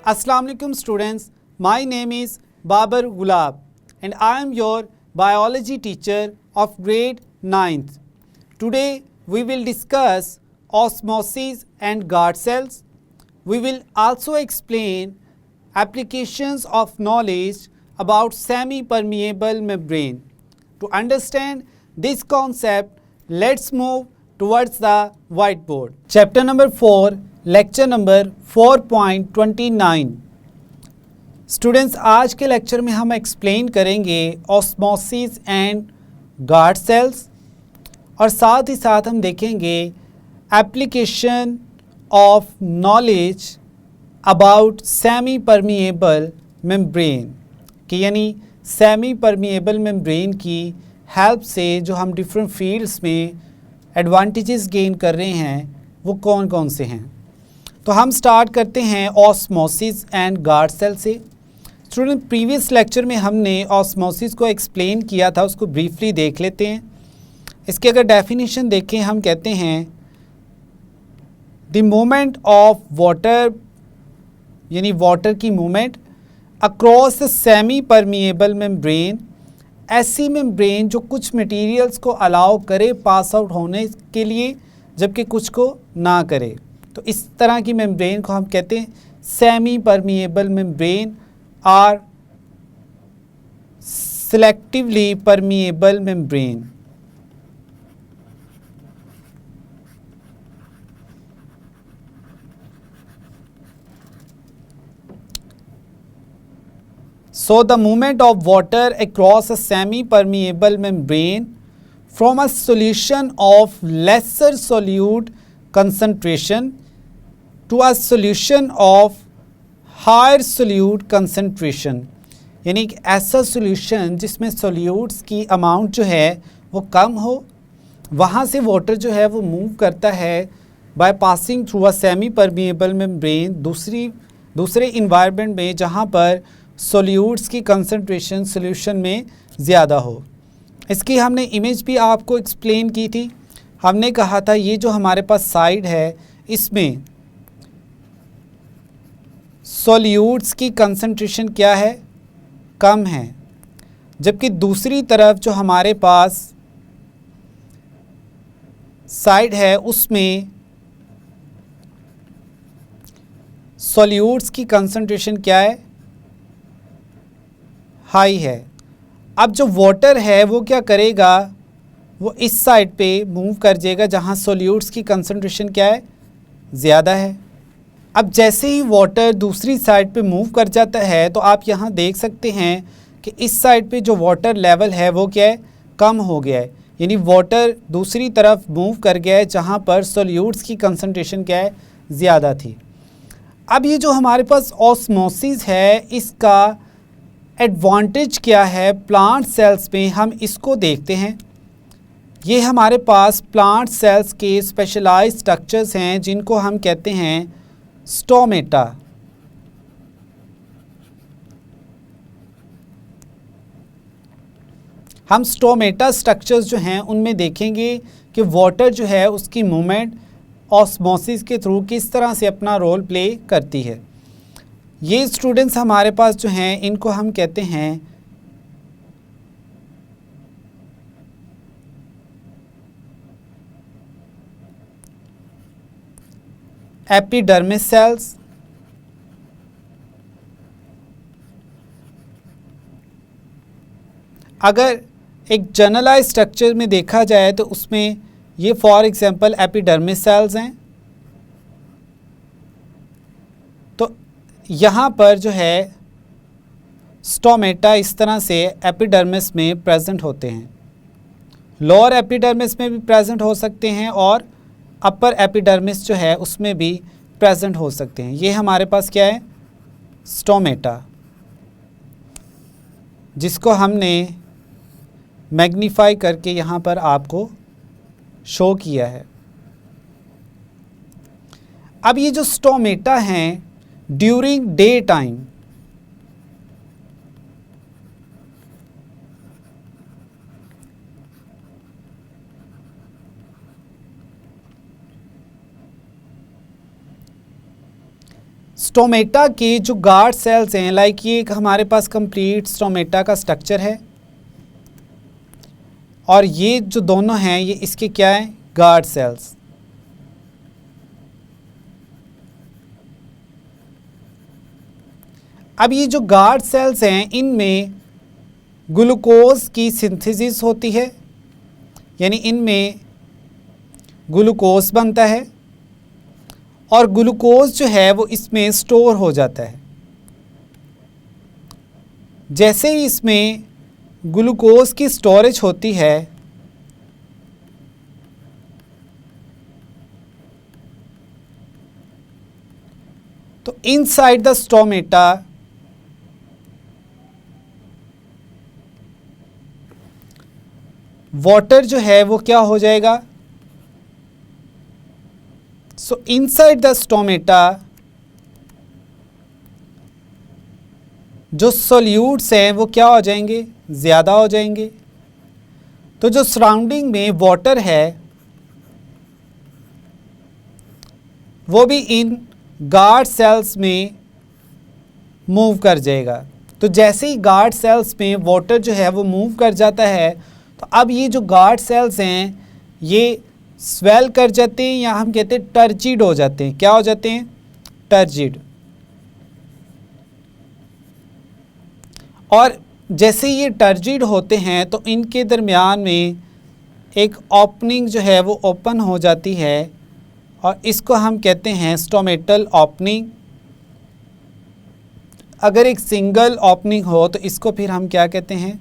Assalamu alaikum students, my name is Babar Gulab and I am your biology teacher of grade 9th. Today we will discuss osmosis and guard cells. We will also explain applications of knowledge about semi-permeable membrane. To understand this concept, let's move towards the whiteboard. Chapter number 4, lecture number 4.29. Students, आज के lecture में हम explain करेंगे osmosis and guard cells और साथ ही साथ हम देखेंगे application of knowledge about semi permeable membrane कि यानी सेमी परमिएबल मेम्ब्रेन की हेल्प से जो हम डिफरेंट फील्ड्स में एडवांटेजेस गेन कर रहे हैं वो कौन कौन से हैं। तो हम स्टार्ट करते हैं ऑस्मोसिस एंड गार्ड सेल से। स्टूडेंट, प्रीवियस लेक्चर में हमने ऑस्मोसिस को एक्सप्लेन किया था, उसको ब्रीफली देख लेते हैं। इसके अगर डेफिनेशन देखें, हम कहते हैं द मूवमेंट ऑफ वाटर यानी वाटर की movement across the semi permeable membrane, ऐसी मेम्ब्रेन जो कुछ मटेरियल्स को अलाउ करे पास आउट होने के लिए जबकि कुछ को ना करे। तो इस तरह की मेम्ब्रेन को हम कहते हैं semi permeable membrane or selectively permeable membrane. So the movement of water across a semi-permeable membrane from a solution of lesser solute concentration to a solution of higher solute concentration, यानी एक ऐसा solution जिसमें solutes की amount जो है वो कम हो, वहाँ से वाटर जो है वो मूव करता है by passing through a semi permeable membrane दूसरे इन्वायरमेंट में जहाँ पर सोल्यूट्स की कंसंट्रेशन सॉल्यूशन में ज़्यादा हो। इसकी हमने इमेज भी आपको एक्सप्लेन की थी। हमने कहा था ये जो हमारे पास साइड है इसमें सोल्यूट्स की कंसंट्रेशन क्या है, कम है, जबकि दूसरी तरफ जो हमारे पास साइड है उसमें सोल्यूट्स की कंसंट्रेशन क्या है, हाई है। अब जो वाटर है वो क्या करेगा, वो इस साइड पे मूव कर जाएगा जहाँ सोल्यूट्स की कंसंट्रेशन क्या है, ज़्यादा है। अब जैसे ही वाटर दूसरी साइड पे मूव कर जाता है तो आप यहाँ देख सकते हैं कि इस साइड पे जो वाटर लेवल है वो क्या है, कम हो गया है, यानी वाटर दूसरी तरफ मूव कर गया है जहाँ पर सोल्यूट्स की कंसंट्रेशन क्या है, ज़्यादा थी। अब ये जो हमारे पास ऑस्मोसिस है इसका एडवांटेज क्या है प्लांट सेल्स में, हम इसको देखते हैं। ये हमारे पास प्लांट सेल्स के स्पेशलाइज्ड स्ट्रक्चर्स हैं जिनको हम कहते हैं स्टोमेटा। हम स्टोमेटा स्ट्रक्चर्स जो हैं उनमें देखेंगे कि वाटर जो है उसकी मूवमेंट ऑस्मोसिस के थ्रू किस तरह से अपना रोल प्ले करती है। ये स्टूडेंट्स हमारे पास जो हैं इनको हम कहते हैं एपिडर्मिस सेल्स। अगर एक जनरलाइज स्ट्रक्चर में देखा जाए तो उसमें ये फॉर एग्जांपल एपिडर्मिस सेल्स हैं। तो यहाँ पर जो है स्टोमेटा इस तरह से एपिडर्मिस में प्रेजेंट होते हैं, लोअर एपिडर्मिस में भी प्रेजेंट हो सकते हैं और अपर एपिडर्मिस जो है उसमें भी प्रेजेंट हो सकते हैं। ये हमारे पास क्या है, स्टोमेटा, जिसको हमने मैग्नीफाई करके यहाँ पर आपको शो किया है। अब ये जो स्टोमेटा हैं ड्यूरिंग डे टाइम स्टोमेटा के जो गार्ड सेल्स हैं, लाइक ये एक हमारे पास कंप्लीट स्टोमेटा का स्ट्रक्चर है और ये जो दोनों हैं ये इसके क्या हैं, गार्ड सेल्स। अब ये जो गार्ड सेल्स हैं इनमें ग्लूकोज की सिंथेसिस होती है, यानी इनमें ग्लूकोज बनता है और ग्लूकोज जो है वो इसमें स्टोर हो जाता है। जैसे ही इसमें ग्लूकोज की स्टोरेज होती है तो इनसाइड द स्टोमेटा वाटर जो है वो क्या हो जाएगा, सो इनसाइड द स्टोमेटा जो सोल्यूट्स हैं वो क्या हो जाएंगे, ज़्यादा हो जाएंगे। तो जो सराउंडिंग में वाटर है वो भी इन गार्ड सेल्स में मूव कर जाएगा। तो जैसे ही गार्ड सेल्स में वाटर जो है वो मूव कर जाता है तो अब ये जो गार्ड सेल्स हैं ये स्वेल कर जाते हैं या हम कहते हैं टर्जिड हो जाते हैं। क्या हो जाते हैं, टर्जिड। और जैसे ये टर्जिड होते हैं तो इनके दरमियान में एक ओपनिंग जो है वो ओपन हो जाती है और इसको हम कहते हैं स्टोमेटल ओपनिंग। अगर एक सिंगल ओपनिंग हो तो इसको फिर हम क्या कहते हैं,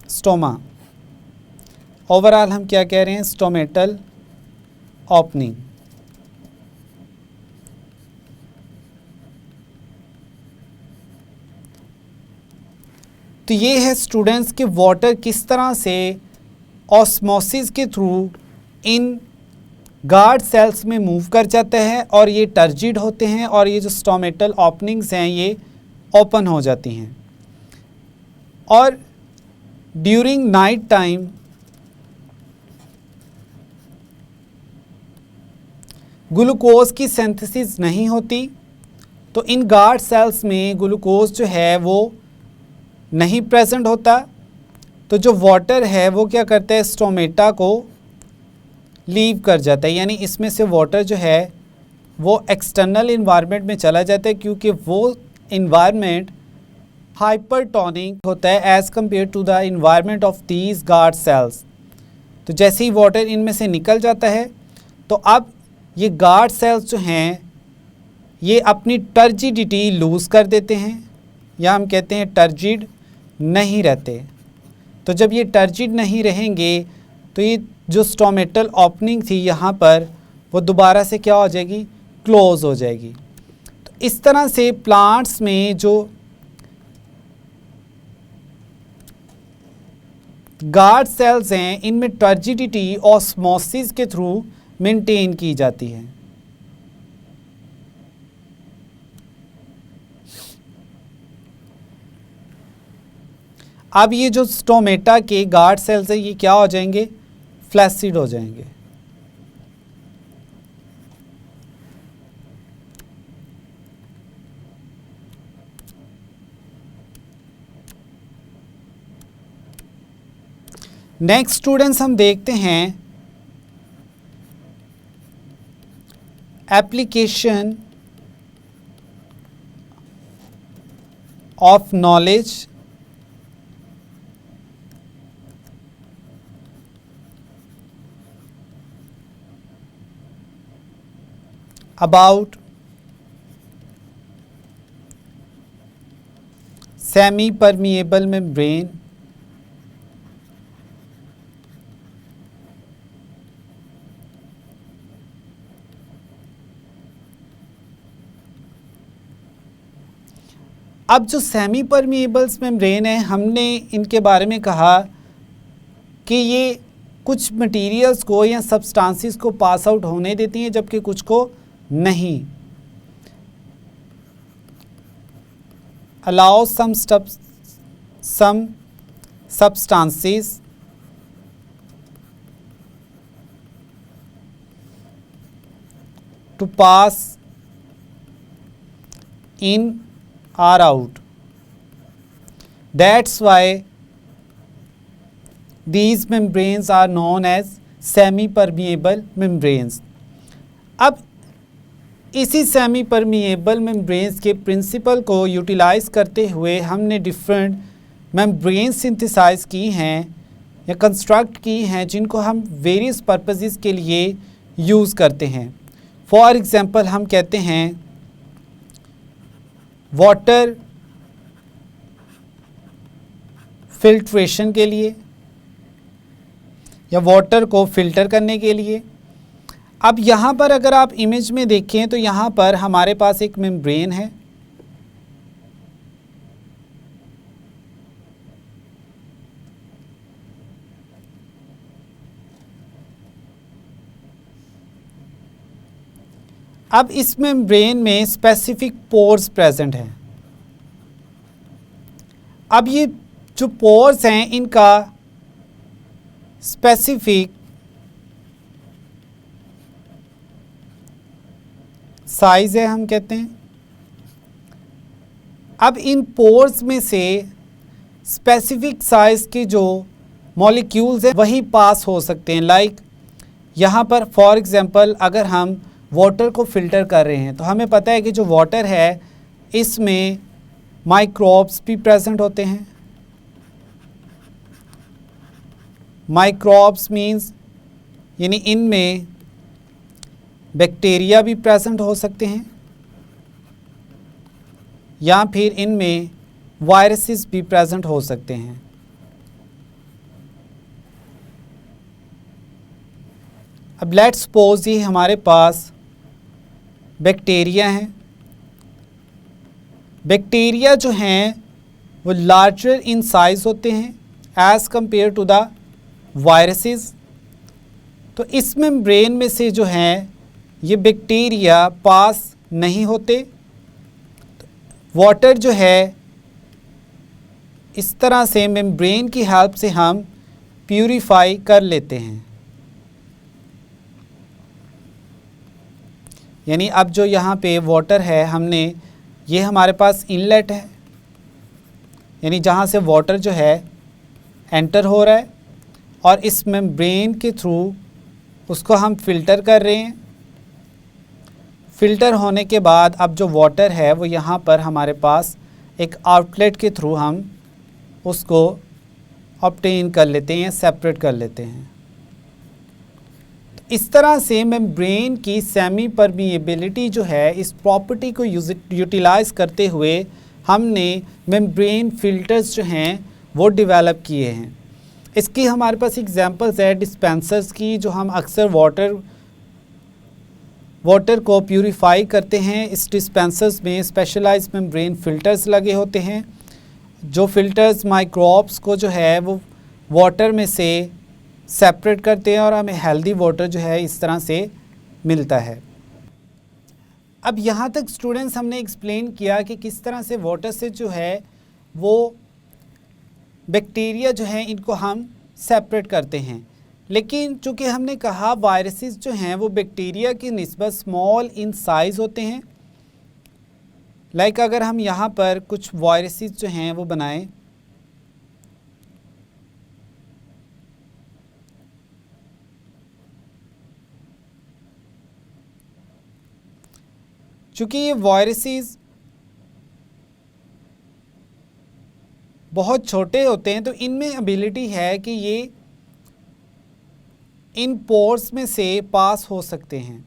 स्टोमा। ओवरऑल हम क्या कह रहे हैं, स्टोमेटल ओपनिंग। तो ये है स्टूडेंट्स कि वाटर किस तरह से ऑस्मोसिस के थ्रू इन गार्ड सेल्स में मूव कर जाता है और ये टर्जिड होते हैं और ये जो स्टोमेटल ओपनिंग्स हैं ये ओपन हो जाती हैं। और ड्यूरिंग नाइट टाइम ग्लूकोज की सिंथेसिस नहीं होती तो इन गार्ड सेल्स में ग्लूकोज जो है वो नहीं प्रेजेंट होता। तो जो वाटर है वो क्या करता है, स्टोमेटा को लीव कर जाता है, यानी इसमें से वाटर जो है वो एक्सटर्नल इन्वायरमेंट में चला जाता है क्योंकि वो इन्वायरमेंट हाइपरटोनिक होता है as compare to the environment of these guard cells. तो जैसे ही वाटर इनमें से निकल जाता है तो अब ये गार्ड सेल्स जो हैं ये अपनी टर्जिडिटी लूज़ कर देते हैं या हम कहते हैं टर्जिड नहीं रहते। तो जब ये टर्जिड नहीं रहेंगे तो ये जो स्टोमेटल ओपनिंग थी यहाँ पर वो दोबारा से क्या हो जाएगी, क्लोज हो जाएगी। तो इस तरह से प्लांट्स में जो गार्ड सेल्स हैं इनमें टर्जिडिटी ऑस्मोसिस के थ्रू मेंटेन की जाती है। अब ये जो स्टोमेटा के गार्ड सेल्स हैं ये क्या हो जाएंगे, फ्लैसिड हो जाएंगे। नेक्स्ट स्टूडेंट्स हम देखते हैं application of knowledge about semi permeable membrane अब जो सेमी परमिएबल्स मेम्ब्रेन है हमने इनके बारे में कहा कि ये कुछ मटेरियल्स को या सब्सटेंसेस को पास आउट होने देती हैं जबकि कुछ को नहीं। Allow some substances to pass in or out. That's why these membranes are known as semi-permeable membranes. अब इसी सेमी परमिएबल मेम्ब्रेन्स के प्रिंसिपल को यूटिलाइज़ करते हुए हमने डिफरेंट मेम्ब्रेन्स सिंथेसाइज की हैं या कंस्ट्रक्ट की हैं जिनको हम वेरियस पर्पसेस के लिए यूज़ करते हैं. फॉर एग्ज़ाम्पल हम कहते हैं वाटर फिल्ट्रेशन के लिए या वाटर को फ़िल्टर करने के लिए. अब यहाँ पर अगर आप इमेज में देखें तो यहाँ पर हमारे पास एक मेम्ब्रेन है. अब इस मेम्ब्रेन में स्पेसिफिक पोर्स प्रेजेंट हैं. अब ये जो पोर्स हैं इनका स्पेसिफिक साइज़ है हम कहते हैं. अब इन पोर्स में से स्पेसिफिक साइज़ के जो मॉलिक्यूल्स हैं वही पास हो सकते हैं. लाइक यहाँ पर फॉर एग्ज़ाम्पल अगर हम वाटर को फ़िल्टर कर रहे हैं तो हमें पता है कि जो वाटर है इसमें माइक्रोब्स भी प्रेजेंट होते हैं. माइक्रोब्स मीन्स यानी इनमें बैक्टीरिया भी प्रेजेंट हो सकते हैं या फिर इनमें वायरसेस भी प्रेजेंट हो सकते हैं. अब लेट्स सपोज ये हमारे पास बैक्टीरिया हैं. बैक्टीरिया जो हैं वो लार्जर इन साइज़ होते हैं as compare to the viruses. तो इस मेम्ब्रेन में से जो हैं ये बैक्टीरिया पास नहीं होते. वाटर जो है इस तरह से मेम्ब्रेन की हेल्प से हम प्यूरिफाई कर लेते हैं. यानी अब जो यहाँ पे वाटर है हमने ये हमारे पास इनलेट है यानी जहाँ से वाटर जो है एंटर हो रहा है और इस मेम्ब्रेन के थ्रू उसको हम फ़िल्टर कर रहे हैं. फ़िल्टर होने के बाद अब जो वाटर है वो यहाँ पर हमारे पास एक आउटलेट के थ्रू हम उसको ऑब्टेन कर लेते हैं, सेपरेट कर लेते हैं. तो इस तरह से मेम्ब्रेन की सेमी परमिएबिलिटी जो है इस प्रॉपर्टी को यूटिलाइज़ करते हुए हमने मेम्ब्रेन फ़िल्टर्स जो हैं वो डेवलप किए हैं. इसकी हमारे पास एग्जांपल्स है डिस्पेंसर्स की जो हम अक्सर वाटर को प्यूरिफाई करते हैं. इस डिस्पेंसर्स में स्पेशलाइज्ड मेम्ब्रेन फ़िल्टर्स लगे होते हैं. जो फ़िल्टर्स माइक्रोब्स को जो है वो वाटर में से सेपरेट करते हैं और हमें हेल्दी वाटर जो है इस तरह से मिलता है. अब यहाँ तक स्टूडेंट्स हमने एक्सप्लेन किया कि किस तरह से वाटर से जो है वो बैक्टीरिया जो हैं इनको हम सेपरेट करते हैं. लेकिन चूँकि हमने कहा वायरसेस जो हैं वो बैक्टीरिया की निस्बत स्मॉल इन साइज़ होते हैं. लाइक अगर हम यहाँ पर कुछ वायरसेस जो हैं वो बनाएं चूँकि ये वायरसेस बहुत छोटे होते हैं तो इनमें एबिलिटी है कि ये इन पोर्स में से पास हो सकते हैं.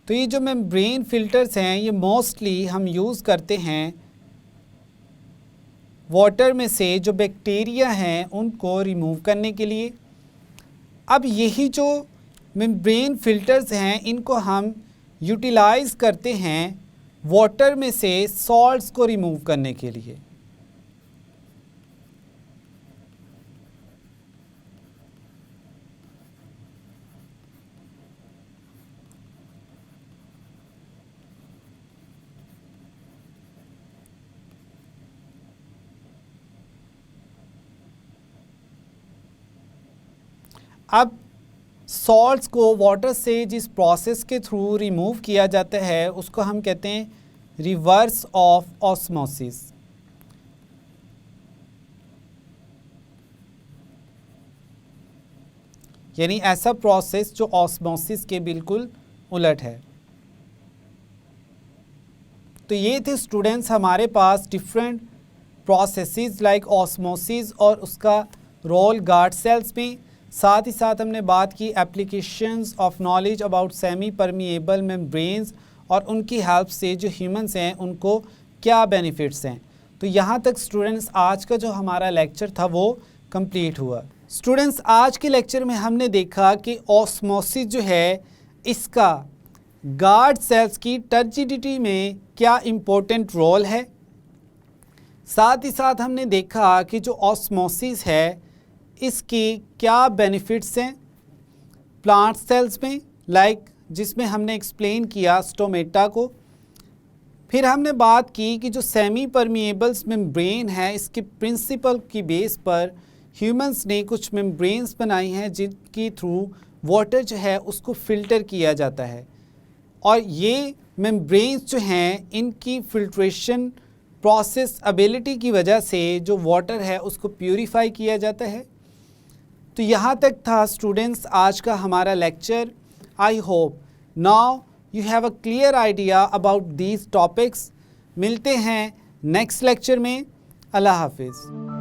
तो ये जो मेम्ब्रेन फ़िल्टर्स हैं ये मोस्टली हम यूज़ करते हैं वाटर में से जो बैक्टीरिया हैं उनको रिमूव करने के लिए. अब यही जो मेम्ब्रेन फ़िल्टर्स हैं इनको हम यूटिलाइज़ करते हैं वाटर में से सॉल्ट्स को रिमूव करने के लिए. अब सॉल्ट्स को वाटर से जिस प्रोसेस के थ्रू रिमूव किया जाता है उसको हम कहते हैं रिवर्स ऑफ ऑस्मोसिस। यानी ऐसा प्रोसेस जो ऑस्मोसिस के बिल्कुल उलट है। तो ये थे स्टूडेंट्स हमारे पास डिफरेंट प्रोसेसेस लाइक ऑस्मोसिस और उसका रोल गार्ड सेल्स में। साथ ही साथ हमने बात की applications of knowledge about semi permeable membranes और उनकी हेल्प से जो ह्यूमंस हैं उनको क्या बेनिफिट्स हैं। तो यहाँ तक स्टूडेंट्स आज का जो हमारा लेक्चर था वो कंप्लीट हुआ। स्टूडेंट्स आज के लेक्चर में हमने देखा कि ऑस्मोसिस जो है इसका गार्ड सेल्स की टर्जिडिटी में क्या इम्पोर्टेंट रोल है। साथ ही साथ हमने देखा कि जो ऑस्मोसिस है इसकी क्या बेनिफिट्स हैं प्लांट सेल्स में, लाइक जिसमें हमने एक्सप्लेन किया स्टोमेटा को। फिर हमने बात की कि जो सेमी परमिएबल्स मेम्ब्रेन है इसके प्रिंसिपल की बेस पर ह्यूमंस ने कुछ मेम्ब्रेन्स बनाई हैं जिनकी थ्रू वाटर जो है उसको फ़िल्टर किया जाता है। और ये मेम्ब्रेन्स जो हैं इनकी फिल्ट्रेशन प्रोसेस एबिलिटी की वजह से जो वाटर है उसको प्यूरीफाई किया जाता है। तो यहाँ तक था स्टूडेंट्स आज का हमारा lecture. I hope now you have a clear idea about these topics. मिलते हैं नेक्स्ट लेक्चर में। अल्लाह हाफिज़।